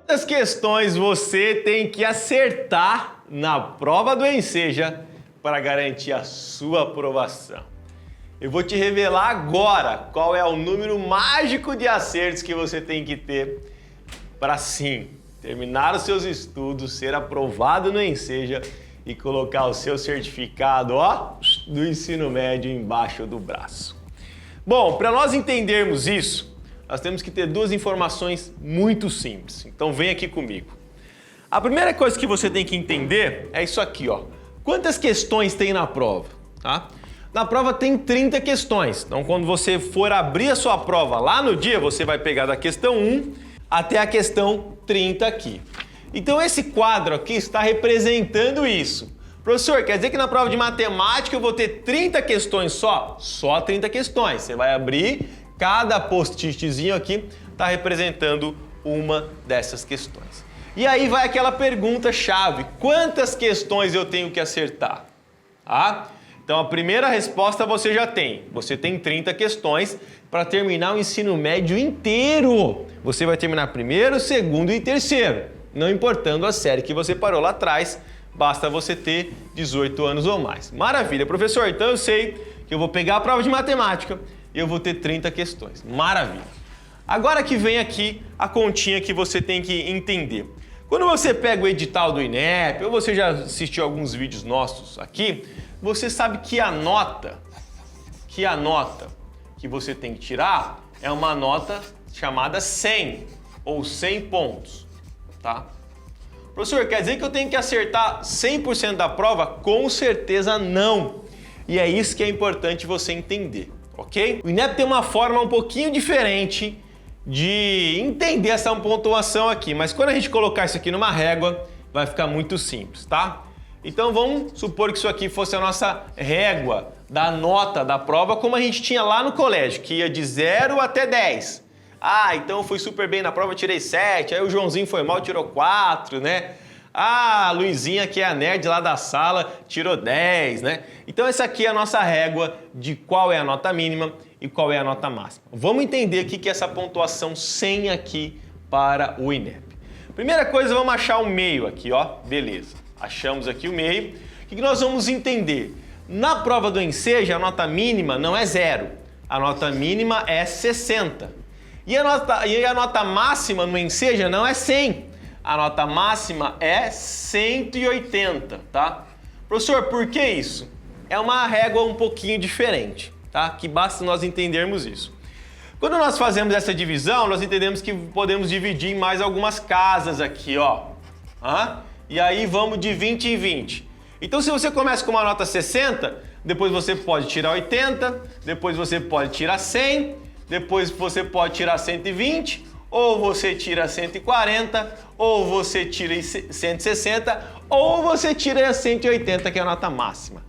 Quantas questões você tem que acertar na prova do Enseja para garantir a sua aprovação? Eu vou te revelar agora qual é o número mágico de acertos que você tem que ter para sim terminar os seus estudos, ser aprovado no Enseja e colocar o seu certificado, ó, do ensino médio embaixo do braço. Bom, para nós entendermos isso, nós temos que ter duas informações muito simples. Então vem aqui comigo. A primeira coisa que você tem que entender é isso aqui, ó. Quantas questões tem na prova, tá? Na prova tem 30 questões. Então quando você for abrir a sua prova lá no dia, você vai pegar da questão 1 até a questão 30 aqui. Então esse quadro aqui está representando isso. Professor, quer dizer que na prova de matemática eu vou ter 30 questões só? Só 30 questões. Você vai abrir, cada post-itzinho aqui está representando uma dessas questões. E aí vai aquela pergunta chave: quantas questões eu tenho que acertar? Tá? Então a primeira resposta você já tem. Você tem 30 questões para terminar o ensino médio inteiro. Você vai terminar primeiro, segundo e terceiro, não importando a série que você parou lá atrás. Basta você ter 18 anos ou mais. Maravilha, professor. Então eu sei que eu vou pegar a prova de matemática e eu vou ter 30 questões. Maravilha. Agora que vem aqui a continha que você tem que entender. Quando você pega o edital do INEP, ou você já assistiu alguns vídeos nossos aqui, você sabe que a nota que você tem que tirar é uma nota chamada 100 ou 100 pontos, tá? Professor, quer dizer que eu tenho que acertar 100% da prova? Com certeza não. E é isso que é importante você entender, ok? O INEP tem uma forma um pouquinho diferente de entender essa pontuação aqui, mas quando a gente colocar isso aqui numa régua, vai ficar muito simples, tá? Então vamos supor que isso aqui fosse a nossa régua da nota da prova, como a gente tinha lá no colégio, que ia de 0 até 10. Ah, então eu fui super bem na prova, tirei 7, aí o Joãozinho foi mal, tirou 4, né? Ah, a Luizinha, que é a nerd lá da sala, tirou 10, né? Então essa aqui é a nossa régua de qual é a nota mínima e qual é a nota máxima. Vamos entender o que é essa pontuação 100 aqui para o INEP. Primeira coisa, vamos achar o meio aqui, ó. Beleza, achamos aqui o meio. O que nós vamos entender? Na prova do Enseja, a nota mínima não é 0. A nota mínima é 60. E a nota máxima no Enseja não é 100. A nota máxima é 180, tá? Professor, por que isso? É uma régua um pouquinho diferente, tá? Que basta nós entendermos isso. Quando nós fazemos essa divisão, nós entendemos que podemos dividir em mais algumas casas aqui, ó. E aí vamos de 20 em 20. Então se você começa com uma nota 60, depois você pode tirar 80, depois você pode tirar 100, depois você pode tirar 120, ou você tira 140, ou você tira 160, ou você tira 180, que é a nota máxima.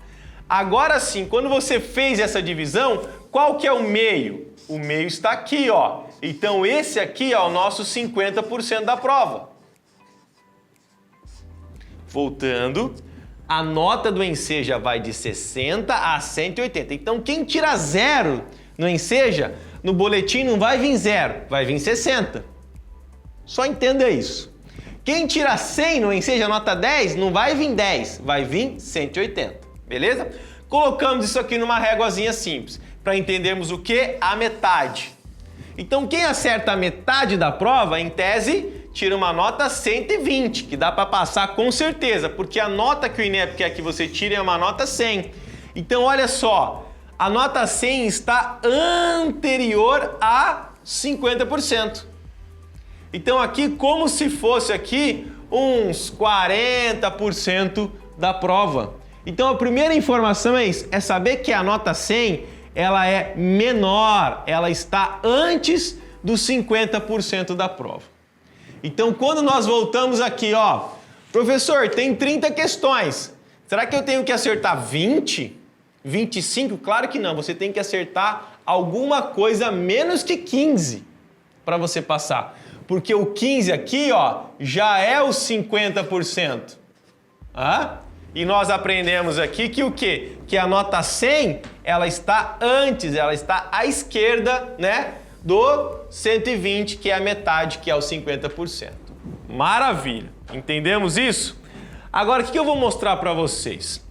Agora sim, quando você fez essa divisão, qual que é o meio? O meio está aqui, ó. Então esse aqui é o nosso 50% da prova. Voltando, a nota do Enseja vai de 60 a 180. Então quem tira 0 no Enseja, no boletim não vai vir 0, vai vir 60. Só entenda isso. Quem tira 100 no Enseja nota 10, não vai vir 10, vai vir 180. Beleza? Colocamos isso aqui numa réguazinha simples, para entendermos o que? A metade. Então quem acerta a metade da prova, em tese, tira uma nota 120, que dá para passar com certeza, porque a nota que o INEP quer que você tire é uma nota 100. Então olha só, a nota 100 está anterior a 50%. Então aqui, como se fosse aqui uns 40% da prova. Então a primeira informação é isso, é saber que a nota 100, ela é menor, ela está antes dos 50% da prova. Então quando nós voltamos aqui, ó, professor, tem 30 questões, será que eu tenho que acertar 20? 25? Claro que não, você tem que acertar alguma coisa menos que 15 para você passar. Porque o 15 aqui, ó, já é os 50%. E nós aprendemos aqui que o quê? Que a nota 100, ela está antes, ela está à esquerda, né, do 120, que é a metade, que é os 50%. Maravilha! Entendemos isso? Agora, o que eu vou mostrar para vocês?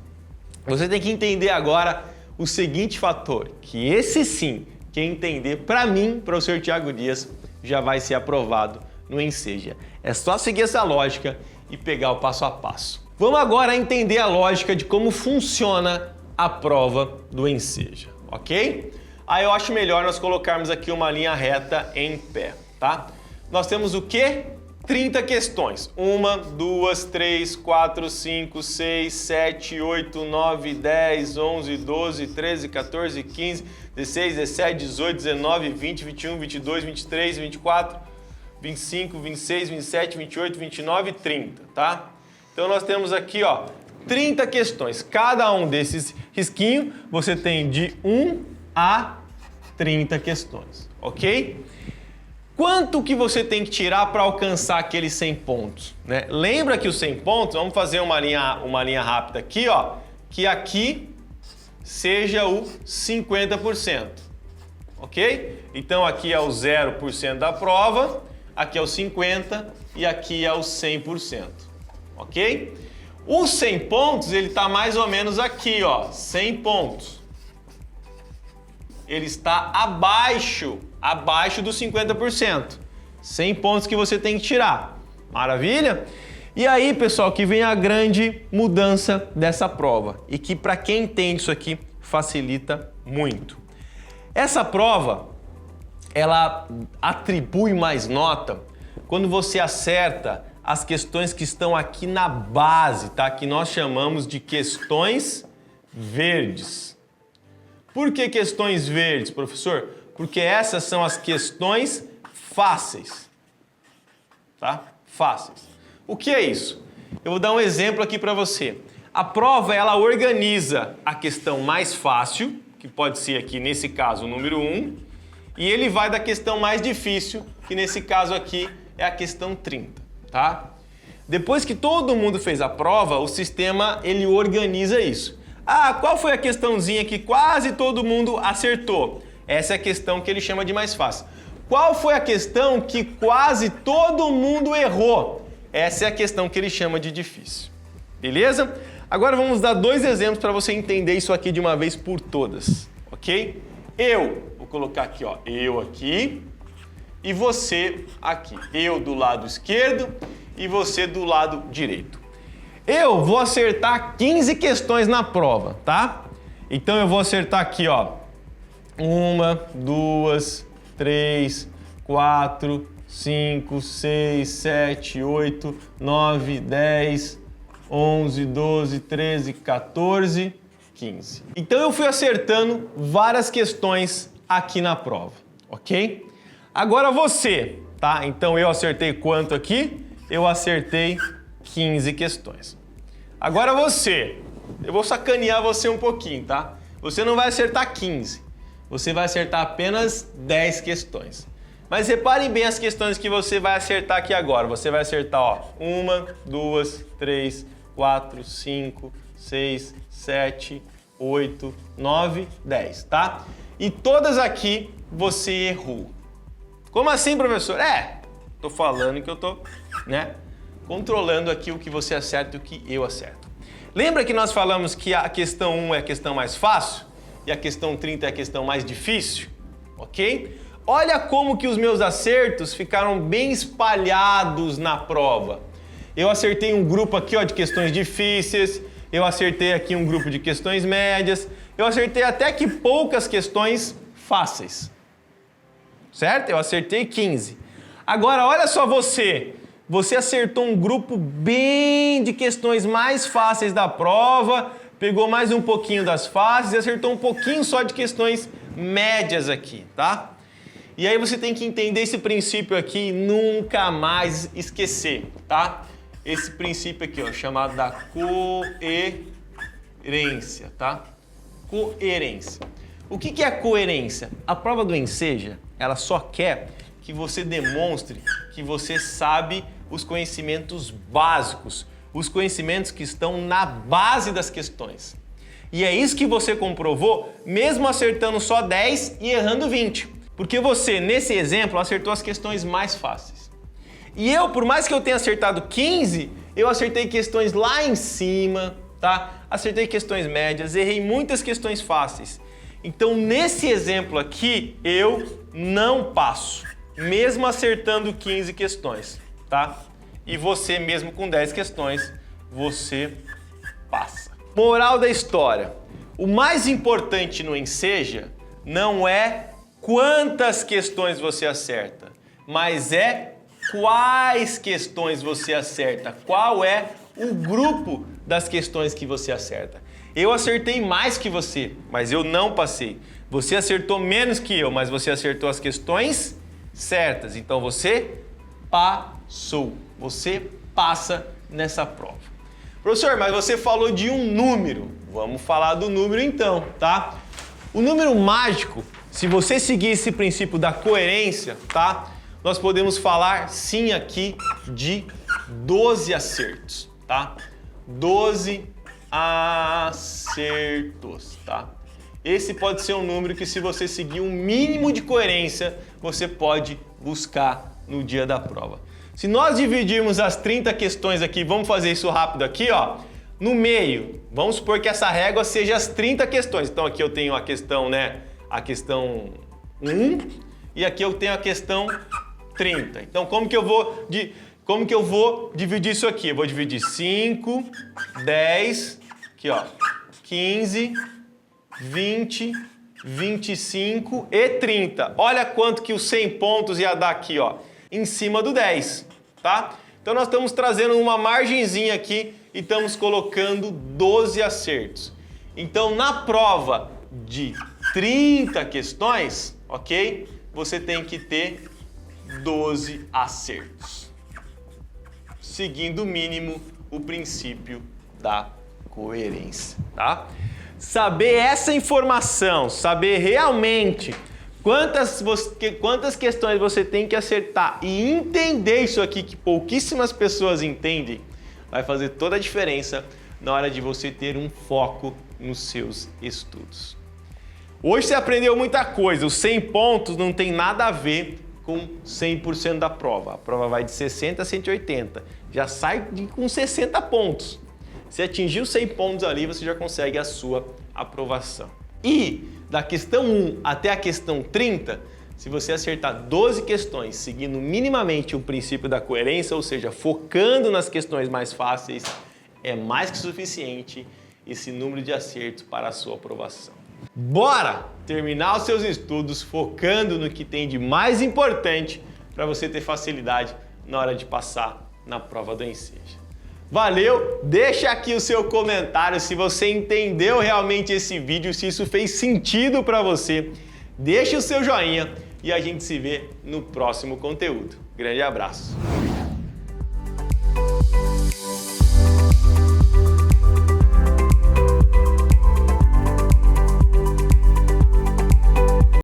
Você tem que entender agora o seguinte fator, que esse sim, quem entender, para mim, professor Thiago Dias, já vai ser aprovado no Enseja. É só seguir essa lógica e pegar o passo a passo. Vamos agora entender a lógica de como funciona a prova do Enseja, ok? Aí eu acho melhor nós colocarmos aqui uma linha reta em pé, tá? Nós temos o quê? 30 questões. 1, 2, 3, 4, 5, 6, 7, 8, 9, 10, 11, 12, 13, 14, 15, 16, 17, 18, 19, 20, 21, 22, 23, 24, 25, 26, 27, 28, 29 e 30, tá? Então nós temos aqui, ó, 30 questões. Cada um desses risquinhos você tem de 1 a 30 questões, ok? Quanto que você tem que tirar para alcançar aqueles 100 pontos, né? Lembra que os 100 pontos, vamos fazer uma linha rápida aqui, ó, que aqui seja o 50%, ok? Então aqui é o 0% da prova, aqui é o 50% e aqui é o 100%, ok? Os 100 pontos, ele está mais ou menos aqui, ó, 100 pontos. Ele está abaixo dos 50%. 100 pontos que você tem que tirar. Maravilha? E aí, pessoal, que vem a grande mudança dessa prova e que para quem entende isso aqui facilita muito. Essa prova, ela atribui mais nota quando você acerta as questões que estão aqui na base, tá? Que nós chamamos de questões verdes. Por que questões verdes, professor? Porque essas são as questões fáceis, tá? Fáceis. O que é isso? Eu vou dar um exemplo aqui para você. A prova, ela organiza a questão mais fácil, que pode ser aqui, nesse caso, o número 1, e ele vai da questão mais difícil, que nesse caso aqui é a questão 30, tá? Depois que todo mundo fez a prova, o sistema, ele organiza isso. Ah, qual foi a questãozinha que quase todo mundo acertou? Essa é a questão que ele chama de mais fácil. Qual foi a questão que quase todo mundo errou? Essa é a questão que ele chama de difícil. Beleza? Agora vamos dar 2 exemplos para você entender isso aqui de uma vez por todas, ok? Vou colocar aqui, ó, eu aqui e você aqui. Eu do lado esquerdo e você do lado direito. Eu vou acertar 15 questões na prova, tá? Então eu vou acertar aqui, ó. 1, 2, 3, 4, 5, 6, 7, 8, 9, 10, 11, 12, 13, 14, 15. Então eu fui acertando várias questões aqui na prova, ok? Agora você, tá? Então eu acertei quanto aqui? Eu acertei 15 questões. Agora você, eu vou sacanear você um pouquinho, tá? Você não vai acertar 15, você vai acertar apenas 10 questões. Mas reparem bem as questões que você vai acertar aqui agora. Você vai acertar, ó, 1, 2, 3, 4, 5, 6, 7, 8, 9, 10, tá? E todas aqui você errou. Como assim, professor? Tô falando que eu tô, né, controlando aqui o que você acerta e o que eu acerto. Lembra que nós falamos que a questão 1 é a questão mais fácil e a questão 30 é a questão mais difícil? Ok? Olha como que os meus acertos ficaram bem espalhados na prova. Eu acertei um grupo aqui, ó, de questões difíceis, eu acertei aqui um grupo de questões médias, eu acertei até que poucas questões fáceis. Certo? Eu acertei 15. Agora, olha só você. Você acertou um grupo bem de questões mais fáceis da prova, pegou mais um pouquinho das fáceis e acertou um pouquinho só de questões médias aqui, tá? E aí você tem que entender esse princípio aqui e nunca mais esquecer, tá? Esse princípio aqui, ó, chamado da coerência, tá? Coerência. O que é coerência? A prova do Enseja, ela só quer que você demonstre que você sabe os conhecimentos básicos, os conhecimentos que estão na base das questões. E é isso que você comprovou, mesmo acertando só 10 e errando 20. Porque você, nesse exemplo, acertou as questões mais fáceis. E eu, por mais que eu tenha acertado 15, eu acertei questões lá em cima, tá? Acertei questões médias, errei muitas questões fáceis. Então, nesse exemplo aqui, eu não passo, mesmo acertando 15 questões, tá? E você, mesmo com 10 questões, você passa. Moral da história. O mais importante no Enseja não é quantas questões você acerta, mas é quais questões você acerta, qual é o grupo das questões que você acerta. Eu acertei mais que você, mas eu não passei. Você acertou menos que eu, mas você acertou as questões certas. Então você passou. Você passa nessa prova. Professor, mas você falou de um número. Vamos falar do número então, tá? O número mágico, se você seguir esse princípio da coerência, tá? Nós podemos falar sim aqui de 12 acertos, tá? 12 acertos, tá? Esse pode ser um número que, se você seguir um mínimo de coerência, você pode buscar no dia da prova. Se nós dividirmos as 30 questões aqui, vamos fazer isso rápido aqui, ó. No meio, vamos supor que essa régua seja as 30 questões. Então aqui eu tenho a questão, né? A questão 1 e aqui eu tenho a questão 30. Então como que eu vou dividir isso aqui? Eu vou dividir 5, 10, aqui ó, 15, 20, 25 e 30. Olha quanto que os 100 pontos ia dar aqui, ó, em cima do 10, tá? Então nós estamos trazendo uma margenzinha aqui e estamos colocando 12 acertos. Então na prova de 30 questões, ok? Você tem que ter 12 acertos, seguindo o mínimo o princípio da coerência, tá? Saber essa informação, saber realmente quantas questões você tem que acertar e entender isso aqui, que pouquíssimas pessoas entendem, vai fazer toda a diferença na hora de você ter um foco nos seus estudos. Hoje você aprendeu muita coisa, os 100 pontos não tem nada a ver com 100% da prova. A prova vai de 60 a 180, já sai com 60 pontos. Se atingir os 100 pontos ali, você já consegue a sua aprovação. E da questão 1 até a questão 30, se você acertar 12 questões seguindo minimamente o princípio da coerência, ou seja, focando nas questões mais fáceis, é mais que suficiente esse número de acertos para a sua aprovação. Bora terminar os seus estudos focando no que tem de mais importante para você ter facilidade na hora de passar na prova do Enseja. Valeu! Deixa aqui o seu comentário se você entendeu realmente esse vídeo, se isso fez sentido para você. Deixa o seu joinha e a gente se vê no próximo conteúdo. Grande abraço!